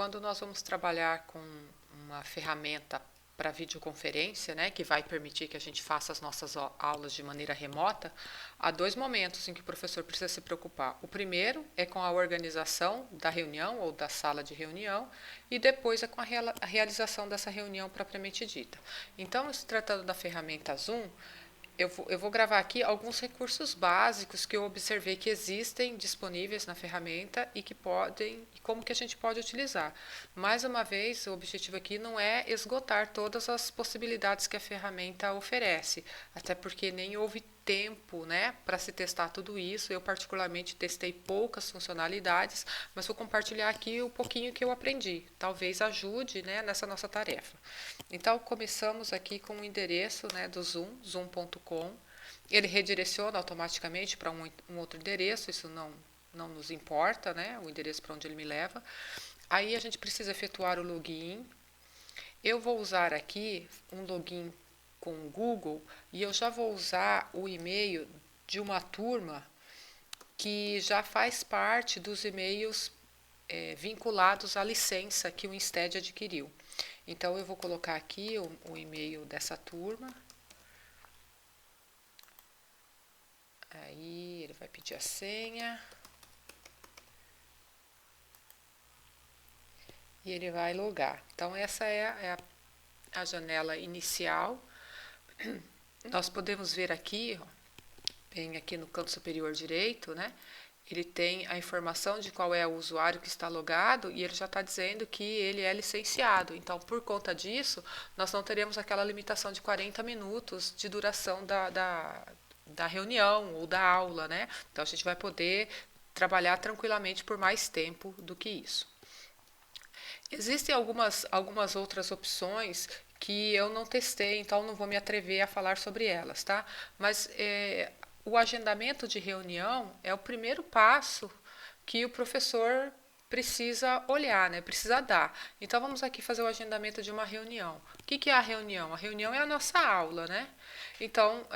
quando nós vamos trabalhar com uma ferramenta para videoconferência, né, que vai permitir que a gente faça as nossas aulas de maneira remota, há dois momentos em que o professor precisa se preocupar. O primeiro é com a organização da reunião ou da sala de reunião e depois é com a realização dessa reunião propriamente dita. Então, se tratando da ferramenta Zoom, eu vou gravar aqui alguns recursos básicos que eu observei que existem disponíveis na ferramenta e que podem, e como que a gente pode utilizar. Mais uma vez, o objetivo aqui não é esgotar todas as possibilidades que a ferramenta oferece, até porque nem houve tempo, né, para se testar tudo isso. Eu particularmente testei poucas funcionalidades, mas vou compartilhar aqui o pouquinho que eu aprendi. Talvez ajude, né, nessa nossa tarefa. Então, começamos aqui com o endereço, né, do Zoom, zoom.com. Ele redireciona automaticamente para um outro endereço, isso não nos importa, né, o endereço para onde ele me leva. Aí a gente precisa efetuar o login. Eu vou usar aqui um login com o Google e eu já vou usar o e-mail de uma turma que já faz parte dos e-mails vinculados à licença que o Instead adquiriu. Então, eu vou colocar aqui o e-mail dessa turma. Aí, ele vai pedir a senha. E ele vai logar. Então, essa é a janela inicial. Nós podemos ver aqui, ó, bem aqui no canto superior direito, né? Ele tem a informação de qual é o usuário que está logado e ele já está dizendo que ele é licenciado. Então, por conta disso, nós não teremos aquela limitação de 40 minutos de duração da reunião ou da aula, né? Então, a gente vai poder trabalhar tranquilamente por mais tempo do que isso. Existem algumas outras opções que eu não testei, então não vou me atrever a falar sobre elas, tá? Mas o agendamento de reunião é o primeiro passo que o professor precisa olhar, né? Precisa dar. Então vamos aqui fazer o agendamento de uma reunião. O que é a reunião? A reunião é a nossa aula, né? Então,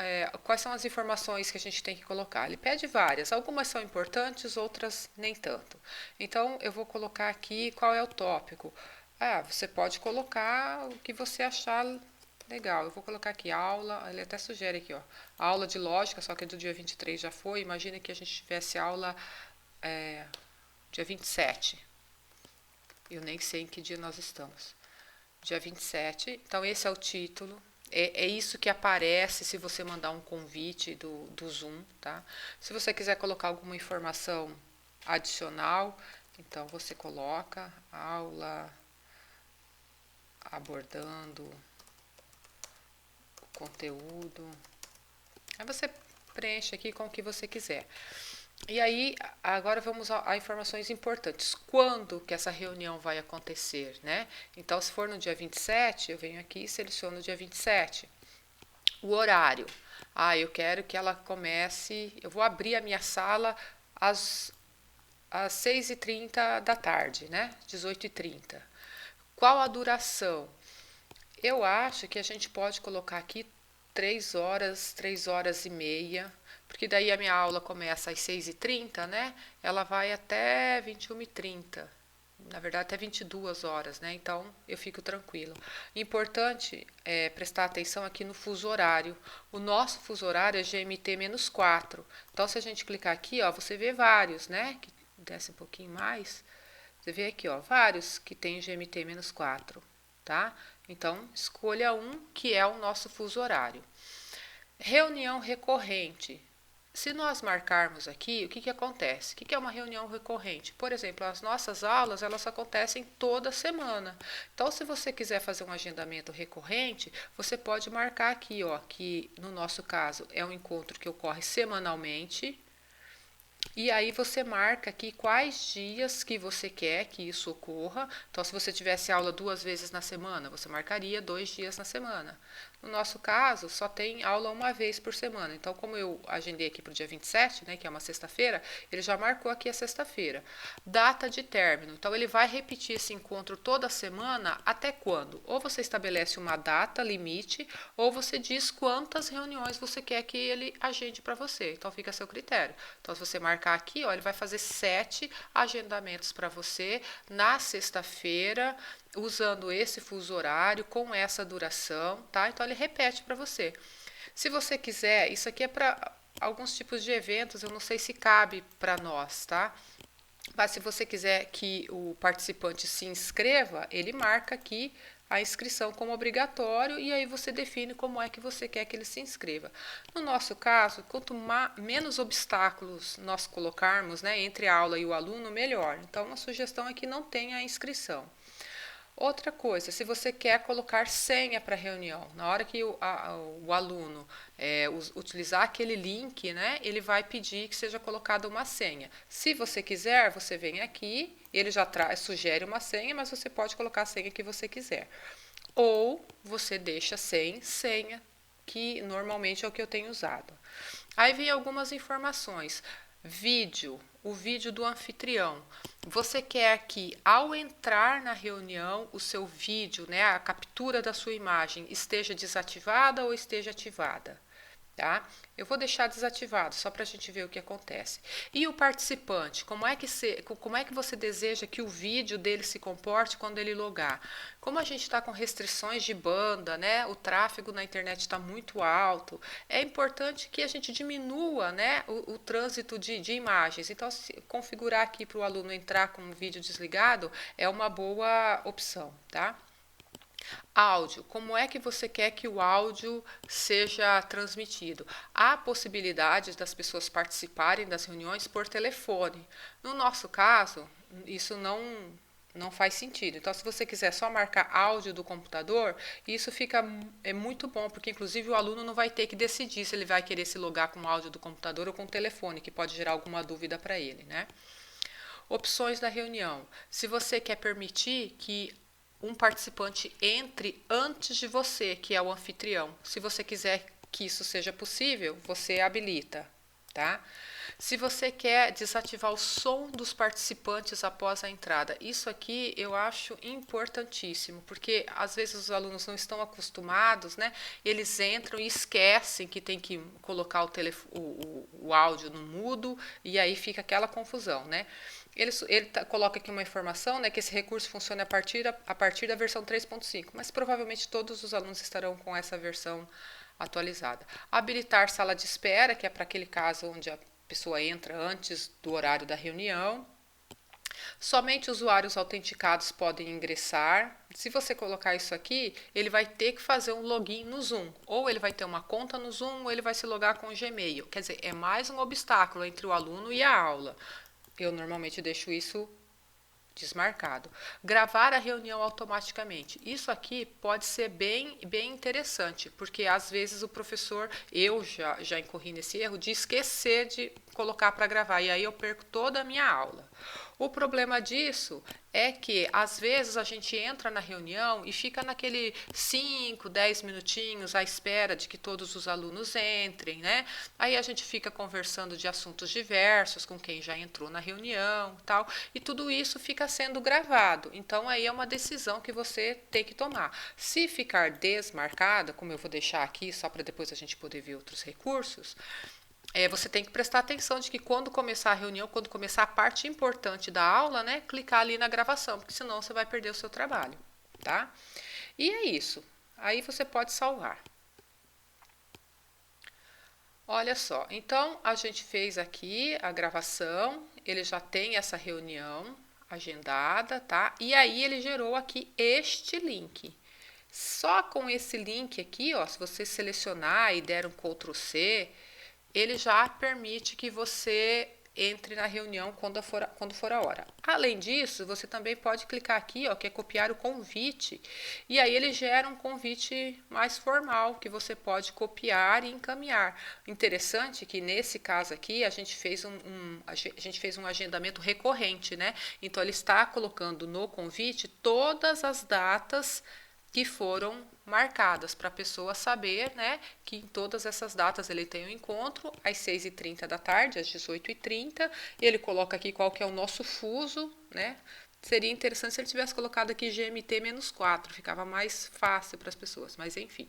quais são as informações que a gente tem que colocar? Ele pede várias, algumas são importantes, outras nem tanto. Então, eu vou colocar aqui qual é o tópico. Você pode colocar o que você achar legal. Eu vou colocar aqui aula, ele até sugere aqui, ó, aula de lógica, só que do dia 23 já foi. Imagina que a gente tivesse aula dia 27. Eu nem sei em que dia nós estamos. Dia 27. Então, esse é o título. É isso que aparece se você mandar um convite do Zoom, tá? Se você quiser colocar alguma informação adicional, então você coloca aula abordando o conteúdo. Aí você preenche aqui com o que você quiser. E aí, agora vamos a informações importantes. Quando que essa reunião vai acontecer, né? Então, se for no dia 27, eu venho aqui e seleciono o dia 27. O horário. Eu quero que ela comece... Eu vou abrir a minha sala às 6h30 da tarde, né? 18h30. Qual a duração? Eu acho que a gente pode colocar aqui 3 horas, 3 horas e meia, porque daí a minha aula começa às 6h30, né? Ela vai até 21h30. Na verdade, até 22 horas, né? Então, eu fico tranquila. Importante prestar atenção aqui no fuso horário. O nosso fuso horário é GMT-4. Então, se a gente clicar aqui, ó, você vê vários, né? Que desce um pouquinho mais. Você vê aqui, ó, vários que tem GMT-4, tá? Então, escolha um que é o nosso fuso horário. Reunião recorrente. Se nós marcarmos aqui, o que acontece? O que é uma reunião recorrente? Por exemplo, as nossas aulas, elas acontecem toda semana. Então, se você quiser fazer um agendamento recorrente, você pode marcar aqui, ó, que no nosso caso é um encontro que ocorre semanalmente. E aí você marca aqui quais dias que você quer que isso ocorra. Então, se você tivesse aula 2 vezes na semana, você marcaria 2 dias na semana. No nosso caso, só tem aula uma vez por semana. Então, como eu agendei aqui para o dia 27, né, que é uma sexta-feira, ele já marcou aqui a sexta-feira. Data de término. Então, ele vai repetir esse encontro toda semana até quando? Ou você estabelece uma data limite, ou você diz quantas reuniões você quer que ele agende para você. Então, fica a seu critério. Então, se você marcar aqui, ó, ele vai fazer 7 agendamentos para você na sexta-feira, usando esse fuso horário, com essa duração, tá? Então, ele repete para você. Se você quiser, isso aqui é para alguns tipos de eventos, eu não sei se cabe para nós, tá? Mas se você quiser que o participante se inscreva, ele marca aqui a inscrição como obrigatório e aí você define como é que você quer que ele se inscreva. No nosso caso, quanto menos obstáculos nós colocarmos, né, entre a aula e o aluno, melhor. Então, a sugestão é que não tenha inscrição. Outra coisa, se você quer colocar senha para a reunião, na hora que o aluno utilizar aquele link, né, ele vai pedir que seja colocada uma senha. Se você quiser, você vem aqui, ele já sugere uma senha, mas você pode colocar a senha que você quiser. Ou você deixa sem senha, que normalmente é o que eu tenho usado. Aí vem algumas informações. Vídeo, o vídeo do anfitrião. Você quer que ao entrar na reunião o seu vídeo, né, a captura da sua imagem esteja desativada ou esteja ativada? Tá? Eu vou deixar desativado, só para a gente ver o que acontece. E o participante, como é que você deseja que o vídeo dele se comporte quando ele logar? Como a gente está com restrições de banda, né? O tráfego na internet está muito alto, é importante que a gente diminua, né, o trânsito de imagens. Então, se configurar aqui para o aluno entrar com o vídeo desligado é uma boa opção, tá? Áudio, como é que você quer que o áudio seja transmitido? Há possibilidades das pessoas participarem das reuniões por telefone. No nosso caso, isso não faz sentido. Então, se você quiser só marcar áudio do computador, isso é muito bom, porque inclusive o aluno não vai ter que decidir se ele vai querer se logar com o áudio do computador ou com o telefone, que pode gerar alguma dúvida para ele, né? Opções da reunião. Se você quer permitir que um participante entre antes de você, que é o anfitrião. Se você quiser que isso seja possível, você habilita, tá? Se você quer desativar o som dos participantes após a entrada, isso aqui eu acho importantíssimo, porque às vezes os alunos não estão acostumados, né? Eles entram e esquecem que tem que colocar o áudio no mudo e aí fica aquela confusão, né? Ele coloca aqui uma informação, né, que esse recurso funciona a partir da versão 3.5, mas provavelmente todos os alunos estarão com essa versão atualizada. Habilitar sala de espera, que é para aquele caso onde a pessoa entra antes do horário da reunião. Somente usuários autenticados podem ingressar. Se você colocar isso aqui, ele vai ter que fazer um login no Zoom. Ou ele vai ter uma conta no Zoom, ou ele vai se logar com o Gmail. Quer dizer, é mais um obstáculo entre o aluno e a aula. Eu normalmente deixo isso desmarcado. Gravar a reunião automaticamente. Isso aqui pode ser bem interessante, porque às vezes o professor, eu já incorri nesse erro de esquecer de colocar para gravar, e aí eu perco toda a minha aula. O problema disso é que, às vezes, a gente entra na reunião e fica naquele 5, 10 minutinhos à espera de que todos os alunos entrem, né? Aí a gente fica conversando de assuntos diversos com quem já entrou na reunião, tal, e tudo isso fica sendo gravado. Então, aí é uma decisão que você tem que tomar. Se ficar desmarcada, como eu vou deixar aqui, só para depois a gente poder ver outros recursos, você tem que prestar atenção de que quando começar a reunião, quando começar a parte importante da aula, né, clicar ali na gravação, porque senão você vai perder o seu trabalho, tá? E é isso. Aí você pode salvar. Olha só, então a gente fez aqui a gravação, ele já tem essa reunião agendada, tá? E aí ele gerou aqui este link. Só com esse link aqui, ó, se você selecionar e der um Ctrl C, ele já permite que você entre na reunião quando for a hora. Além disso, você também pode clicar aqui, ó, que é copiar o convite, e aí ele gera um convite mais formal, que você pode copiar e encaminhar. Interessante que nesse caso aqui, a gente fez um agendamento recorrente, né? Então, ele está colocando no convite todas as datas que foram marcadas para a pessoa saber, né, que em todas essas datas ele tem um encontro às 6h30 da tarde, às 18h30, e ele coloca aqui qual que é o nosso fuso, né? Seria interessante se ele tivesse colocado aqui GMT-4, ficava mais fácil para as pessoas, mas enfim.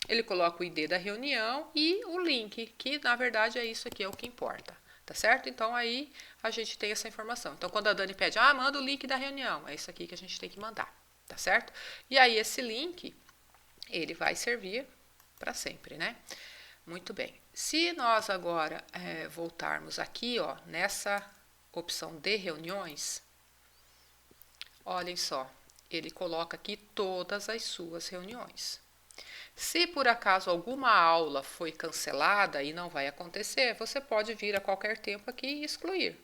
Ele coloca o ID da reunião e o link, que na verdade é isso aqui, é o que importa, tá certo? Então aí a gente tem essa informação. Então quando a Dani pede, manda o link da reunião, é isso aqui que a gente tem que mandar, tá certo? E aí esse link, ele vai servir para sempre, né? Muito bem. Se nós agora voltarmos aqui, ó, nessa opção de reuniões, olhem só, ele coloca aqui todas as suas reuniões. Se por acaso alguma aula foi cancelada e não vai acontecer, você pode vir a qualquer tempo aqui e excluir.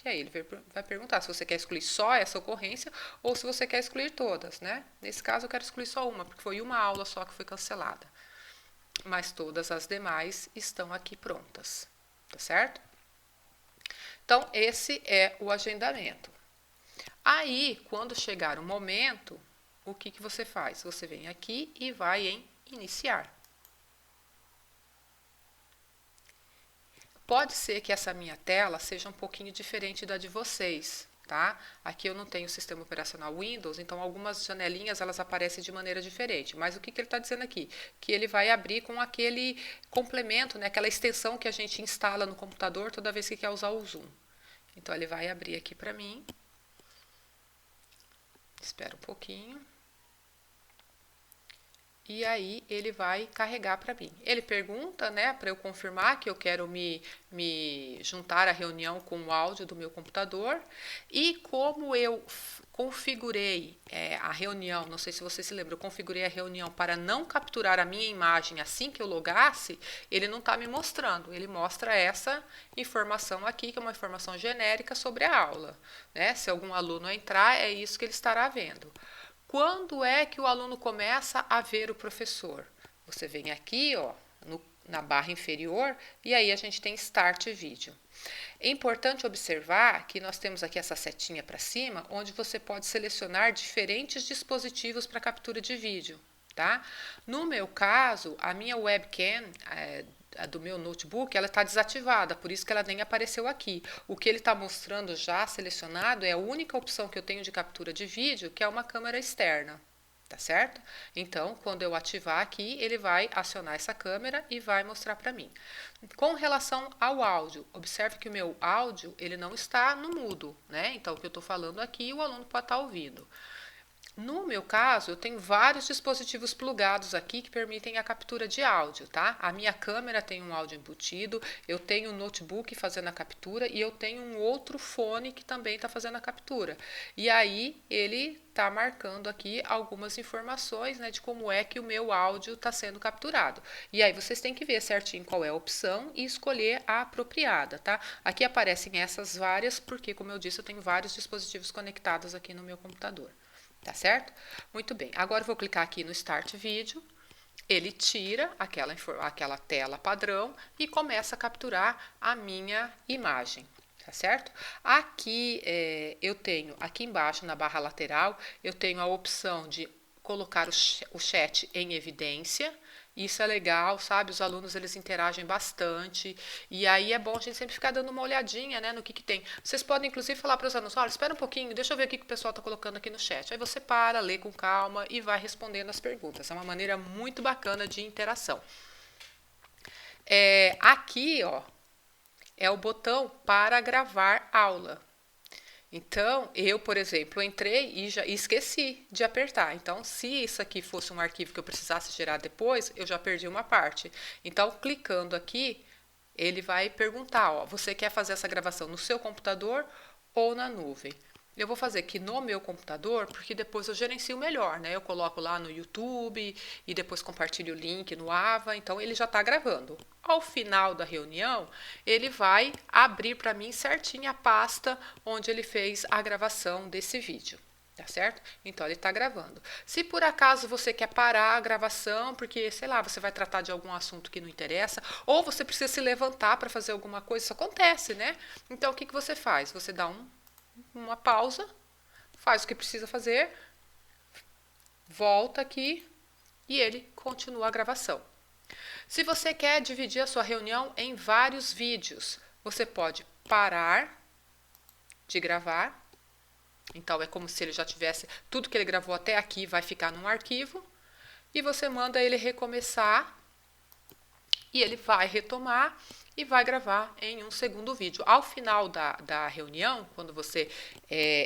E aí ele vai perguntar se você quer excluir só essa ocorrência ou se você quer excluir todas, né? Nesse caso eu quero excluir só uma, porque foi uma aula só que foi cancelada. Mas todas as demais estão aqui prontas, tá certo? Então, esse é o agendamento. Aí, quando chegar o momento, o que você faz? Você vem aqui e vai em iniciar. Pode ser que essa minha tela seja um pouquinho diferente da de vocês, tá? Aqui eu não tenho o sistema operacional Windows, então algumas janelinhas elas aparecem de maneira diferente. Mas o que ele está dizendo aqui? Que ele vai abrir com aquele complemento, né? Aquela extensão que a gente instala no computador toda vez que quer usar o Zoom. Então ele vai abrir aqui para mim. Espera um pouquinho. E aí ele vai carregar para mim. Ele pergunta, né, para eu confirmar que eu quero me juntar à reunião com o áudio do meu computador. E como eu configurei a reunião, não sei se você se lembra, eu configurei a reunião para não capturar a minha imagem assim que eu logasse, ele não está me mostrando. Ele mostra essa informação aqui, que é uma informação genérica sobre a aula, né? Se algum aluno entrar, é isso que ele estará vendo. Quando é que o aluno começa a ver o professor? Você vem aqui, ó, na barra inferior, e aí a gente tem Start Vídeo. É importante observar que nós temos aqui essa setinha para cima, onde você pode selecionar diferentes dispositivos para captura de vídeo, tá? No meu caso, a minha webcam a do meu notebook, ela está desativada, por isso que ela nem apareceu aqui. O que ele está mostrando já selecionado é a única opção que eu tenho de captura de vídeo, que é uma câmera externa, tá certo? Então, quando eu ativar aqui, ele vai acionar essa câmera e vai mostrar para mim. Com relação ao áudio, observe que o meu áudio, ele não está no mudo, né? Então, o que eu estou falando aqui, o aluno pode estar ouvindo. No meu caso, eu tenho vários dispositivos plugados aqui que permitem a captura de áudio, tá? A minha câmera tem um áudio embutido, eu tenho um notebook fazendo a captura e eu tenho um outro fone que também está fazendo a captura. E aí, ele está marcando aqui algumas informações, né, de como é que o meu áudio está sendo capturado. E aí, vocês têm que ver certinho qual é a opção e escolher a apropriada, tá? Aqui aparecem essas várias, porque, como eu disse, eu tenho vários dispositivos conectados aqui no meu computador. Tá certo? Muito bem. Agora eu vou clicar aqui no Start Vídeo. Ele tira aquela tela padrão e começa a capturar a minha imagem. Tá certo? Aqui eu tenho, aqui embaixo na barra lateral, eu tenho a opção de colocar o chat em evidência. Isso é legal, sabe? Os alunos, eles interagem bastante. E aí é bom a gente sempre ficar dando uma olhadinha, né, no que tem. Vocês podem, inclusive, falar para os alunos, olha, espera um pouquinho, deixa eu ver o que o pessoal está colocando aqui no chat. Aí você para, lê com calma e vai respondendo as perguntas. É uma maneira muito bacana de interação. Aqui, ó, é o botão para gravar aula. Então, eu, por exemplo, entrei e já esqueci de apertar. Então, se isso aqui fosse um arquivo que eu precisasse gerar depois, eu já perdi uma parte. Então, clicando aqui, ele vai perguntar, ó, você quer fazer essa gravação no seu computador ou na nuvem? Eu vou fazer aqui no meu computador, porque depois eu gerencio melhor, né? Eu coloco lá no YouTube e depois compartilho o link no Ava, então ele já está gravando. Ao final da reunião, ele vai abrir para mim certinho a pasta onde ele fez a gravação desse vídeo. Tá certo? Então, ele está gravando. Se por acaso você quer parar a gravação, porque, sei lá, você vai tratar de algum assunto que não interessa, ou você precisa se levantar para fazer alguma coisa, isso acontece, né? Então, o que você faz? Você dá uma pausa, faz o que precisa fazer, volta aqui e ele continua a gravação. Se você quer dividir a sua reunião em vários vídeos, você pode parar de gravar. Então, é como se ele já tivesse, tudo que ele gravou até aqui vai ficar num arquivo, e você manda ele recomeçar, e ele vai retomar e vai gravar em um segundo vídeo. Ao final da reunião, quando você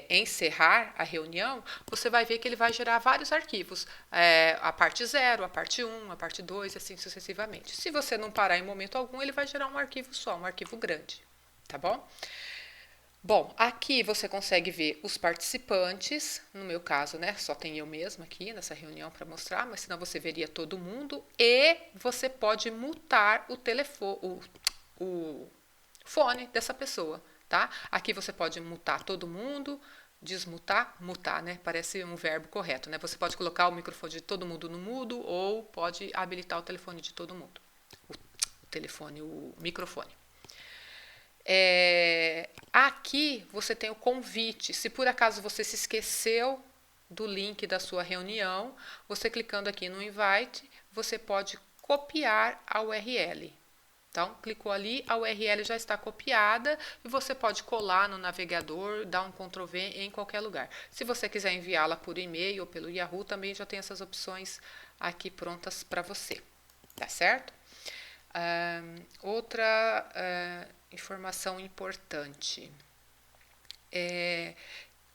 encerrar a reunião, você vai ver que ele vai gerar vários arquivos. A parte 0, a parte 1, a parte 2, assim sucessivamente. Se você não parar em momento algum, ele vai gerar um arquivo só, um arquivo grande. Tá bom? Bom, aqui você consegue ver os participantes, no meu caso, né, só tem eu mesma aqui nessa reunião para mostrar, mas senão você veria todo mundo, e você pode mutar o telefone, o fone dessa pessoa, tá? Aqui você pode mutar todo mundo, desmutar, mutar, né, parece um verbo correto, né? Você pode colocar o microfone de todo mundo no mudo ou pode habilitar o telefone de todo mundo, o microfone. Aqui você tem o convite. Se por acaso você se esqueceu do link da sua reunião, você clicando aqui no invite, você pode copiar a URL. Então, clicou ali, a URL já está copiada e você pode colar no navegador, dar um Ctrl+V em qualquer lugar. Se você quiser enviá-la por e-mail ou pelo Yahoo, também já tem essas opções aqui prontas para você. Tá certo? Outra informação importante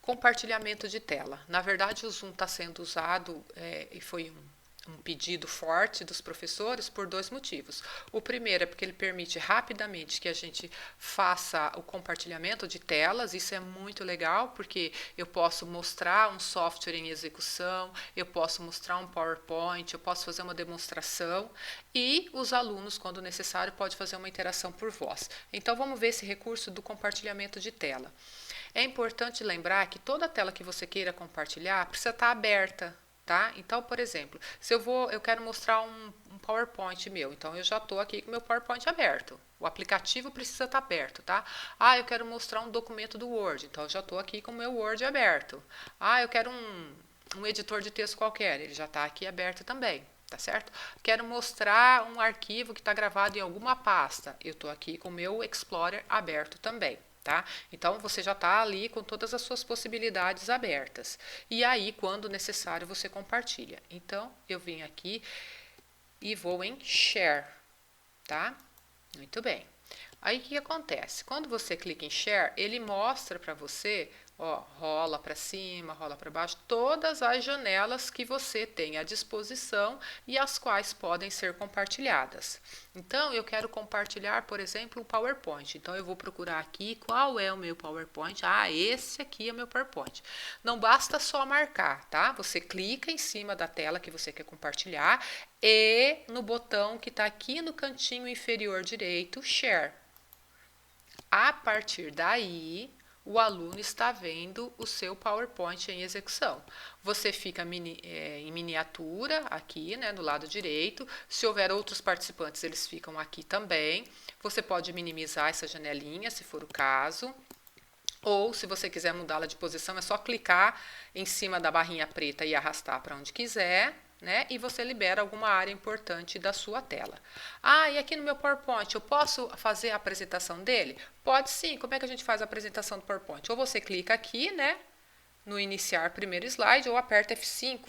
compartilhamento de tela. Na verdade, o Zoom está sendo usado e foi um pedido forte dos professores por dois motivos. O primeiro é porque ele permite rapidamente que a gente faça o compartilhamento de telas. Isso é muito legal, porque eu posso mostrar um software em execução, eu posso mostrar um PowerPoint, eu posso fazer uma demonstração e os alunos, quando necessário, podem fazer uma interação por voz. Então, vamos ver esse recurso do compartilhamento de tela. É importante lembrar que toda tela que você queira compartilhar precisa estar aberta. Tá? Então, por exemplo, se eu quero mostrar um PowerPoint meu, então eu já estou aqui com o meu PowerPoint aberto. O aplicativo precisa estar aberto, tá? Eu quero mostrar um documento do Word, então eu já estou aqui com o meu Word aberto. Eu quero um editor de texto qualquer, ele já está aqui aberto também, tá certo? Quero mostrar um arquivo que está gravado em alguma pasta, eu estou aqui com o meu Explorer aberto também. Tá? Então, você já está ali com todas as suas possibilidades abertas. E aí, quando necessário, você compartilha. Então, eu vim aqui e vou em Share. Tá? Muito bem. Aí, o que acontece? Quando você clica em Share, ele mostra para você, rola para cima, rola para baixo, todas as janelas que você tem à disposição e as quais podem ser compartilhadas. Então, eu quero compartilhar, por exemplo, o PowerPoint. Então, eu vou procurar aqui qual é o meu PowerPoint. Esse aqui é o meu PowerPoint. Não basta só marcar, tá? Você clica em cima da tela que você quer compartilhar e no botão que está aqui no cantinho inferior direito, Share. A partir daí, o aluno está vendo o seu PowerPoint em execução. Você fica em miniatura aqui, né, do lado direito. Se houver outros participantes, eles ficam aqui também. Você pode minimizar essa janelinha, se for o caso. Ou, se você quiser mudá-la de posição, é só clicar em cima da barrinha preta e arrastar para onde quiser. Né? E você libera alguma área importante da sua tela. E aqui no meu PowerPoint, eu posso fazer a apresentação dele? Pode sim. Como é que a gente faz a apresentação do PowerPoint? Ou você clica aqui, né, no iniciar primeiro slide, ou aperta F5.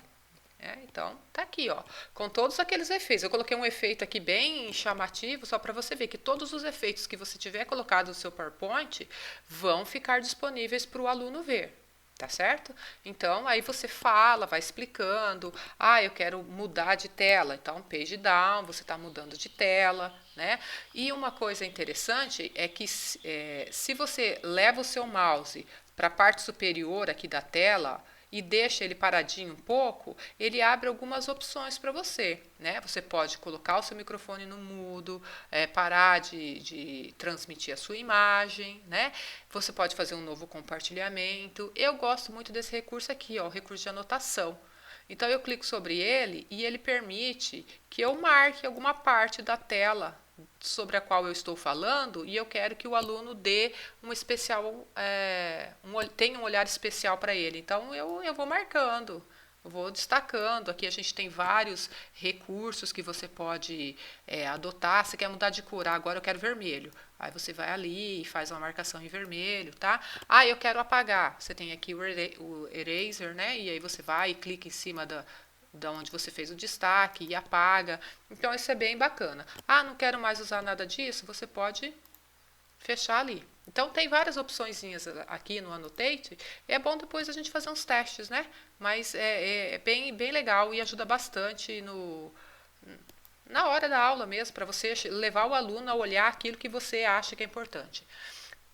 Então, tá aqui, com todos aqueles efeitos. Eu coloquei um efeito aqui bem chamativo, só para você ver que todos os efeitos que você tiver colocado no seu PowerPoint vão ficar disponíveis para o aluno ver. Tá certo? Então, aí você fala, vai explicando. Eu quero mudar de tela. Então, page down, você está mudando de tela, né? E uma coisa interessante é que se você leva o seu mouse para a parte superior aqui da tela e deixa ele paradinho um pouco, ele abre algumas opções para você, né? Você pode colocar o seu microfone no mudo, parar de transmitir a sua imagem, né? Você pode fazer um novo compartilhamento. Eu gosto muito desse recurso aqui, o recurso de anotação. Então, eu clico sobre ele e ele permite que eu marque alguma parte da tela sobre a qual eu estou falando e eu quero que o aluno dê um especial, tenha um olhar especial para ele. Então, eu vou marcando, Eu vou destacando. Aqui a gente tem vários recursos que você pode adotar. Você quer mudar de cor, agora eu quero vermelho. Aí você vai ali e faz uma marcação em vermelho, tá? Ah, eu quero apagar. Você tem aqui o eraser, né? E aí você vai e clica em cima da onde você fez o destaque e apaga. Então isso é bem bacana. Ah, não quero mais usar nada disso? Você pode fechar ali. Então tem várias opçõezinhas aqui no Annotate. É bom depois a gente fazer uns testes, né? Mas é bem legal e ajuda bastante na hora da aula mesmo, para você levar o aluno a olhar aquilo que você acha que é importante.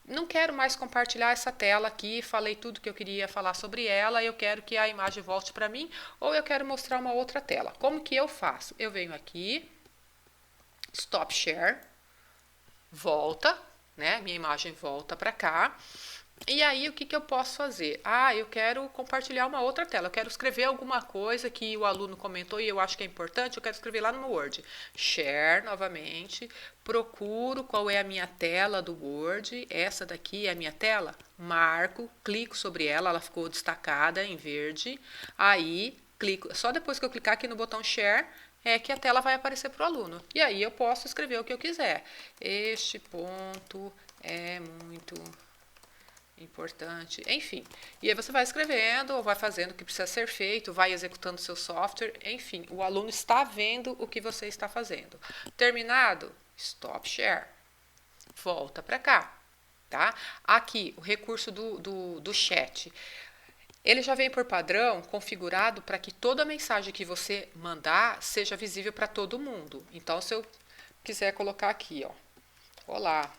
Não quero mais compartilhar essa tela aqui, falei tudo que eu queria falar sobre ela, eu quero que a imagem volte para mim, ou eu quero mostrar uma outra tela. Como que eu faço? Eu venho aqui, Stop Share, volta, né? Minha imagem volta para cá. E aí, o que eu posso fazer? Ah, eu quero compartilhar uma outra tela. Eu quero escrever alguma coisa que o aluno comentou e eu acho que é importante. Eu quero escrever lá no Word. Share, novamente. Procuro qual é a minha tela do Word. Essa daqui é a minha tela. Marco, clico sobre ela. Ela ficou destacada em verde. Aí, clico. Só depois que eu clicar aqui no botão Share, é que a tela vai aparecer para o aluno. E aí eu posso escrever o que eu quiser. Este ponto é muito importante, enfim. E aí você vai escrevendo, ou vai fazendo o que precisa ser feito, vai executando seu software, enfim. O aluno está vendo o que você está fazendo. Terminado? Stop Share. Volta para cá, tá? Aqui, o recurso do chat. Ele já vem por padrão configurado para que toda mensagem que você mandar seja visível para todo mundo. Então, se eu quiser colocar aqui, ó. Olá.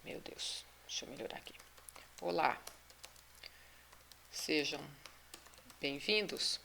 Meu Deus. Deixa eu melhorar aqui. Olá. Sejam bem-vindos.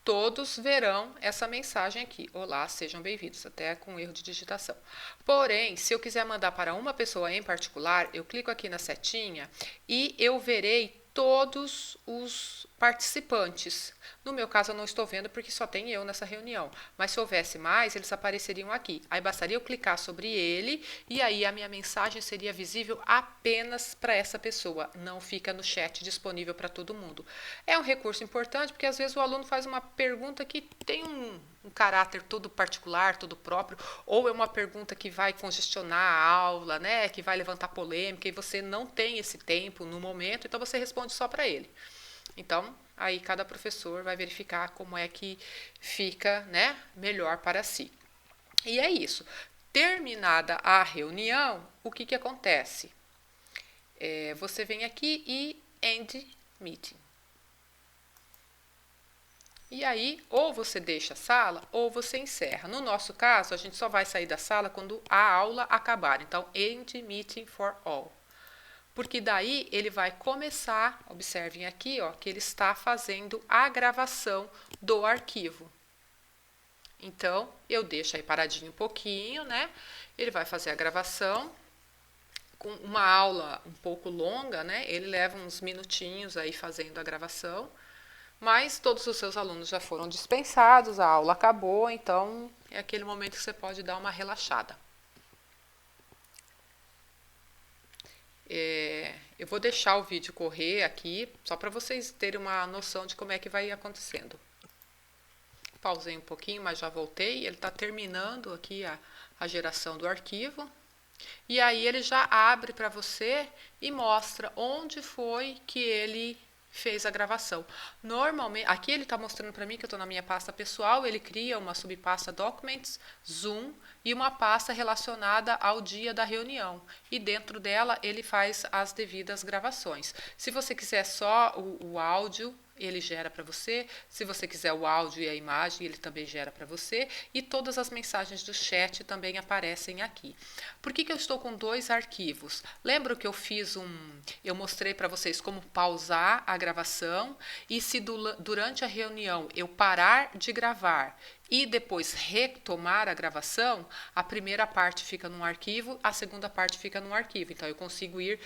Todos verão essa mensagem aqui. Olá, sejam bem-vindos, até com erro de digitação. Porém, se eu quiser mandar para uma pessoa em particular, eu clico aqui na setinha e eu verei todos os participantes. No meu caso, eu não estou vendo porque só tem eu nessa reunião. Mas se houvesse mais, eles apareceriam aqui. Aí bastaria eu clicar sobre ele e aí a minha mensagem seria visível apenas para essa pessoa. Não fica no chat disponível para todo mundo. É um recurso importante porque às vezes o aluno faz uma pergunta que tem um caráter todo particular, todo próprio, ou é uma pergunta que vai congestionar a aula, né, que vai levantar polêmica e você não tem esse tempo no momento, então você responde só para ele. Então, aí cada professor vai verificar como é que fica, né, melhor para si. E é isso. Terminada a reunião, o que acontece? Você vem aqui e end meeting. E aí, ou você deixa a sala, ou você encerra. No nosso caso, a gente só vai sair da sala quando a aula acabar. Então, end meeting for all. Porque daí ele vai começar, observem aqui, ó, que ele está fazendo a gravação do arquivo. Então, eu deixo aí paradinho um pouquinho, né? Ele vai fazer a gravação. Com uma aula um pouco longa, né? Ele leva uns minutinhos aí fazendo a gravação. Mas todos os seus alunos já foram dispensados, a aula acabou, então é aquele momento que você pode dar uma relaxada. Eu vou deixar o vídeo correr aqui, só para vocês terem uma noção de como é que vai acontecendo. Pausei um pouquinho, mas já voltei. Ele está terminando aqui a geração do arquivo. E aí ele já abre para você e mostra onde foi que ele fez a gravação. Normalmente, aqui ele está mostrando para mim que eu estou na minha pasta pessoal, ele cria uma subpasta Documents, Zoom e uma pasta relacionada ao dia da reunião. E dentro dela ele faz as devidas gravações. Se você quiser só o áudio, ele gera para você. Se você quiser o áudio e a imagem, ele também gera para você. E todas as mensagens do chat também aparecem aqui. Por que eu estou com dois arquivos? Lembra que eu mostrei para vocês como pausar a gravação e se durante a reunião eu parar de gravar e depois retomar a gravação, a primeira parte fica num arquivo, a segunda parte fica num arquivo. Então, eu consigo ir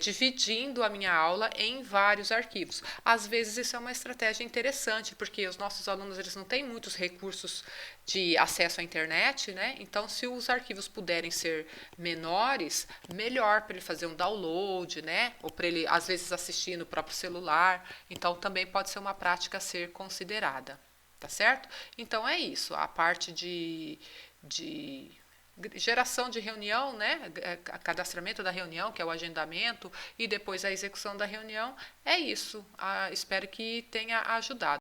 dividindo a minha aula em vários arquivos. Às vezes, isso é uma estratégia interessante, porque os nossos alunos eles não têm muitos recursos de acesso à internet, né? Então, se os arquivos puderem ser menores, melhor para ele fazer um download, né? Ou para ele, às vezes, assistir no próprio celular. Então, também pode ser uma prática a ser considerada, tá certo? Então, é isso. A parte de geração de reunião, né? Cadastramento da reunião, que é o agendamento, e depois a execução da reunião, é isso. Espero que tenha ajudado.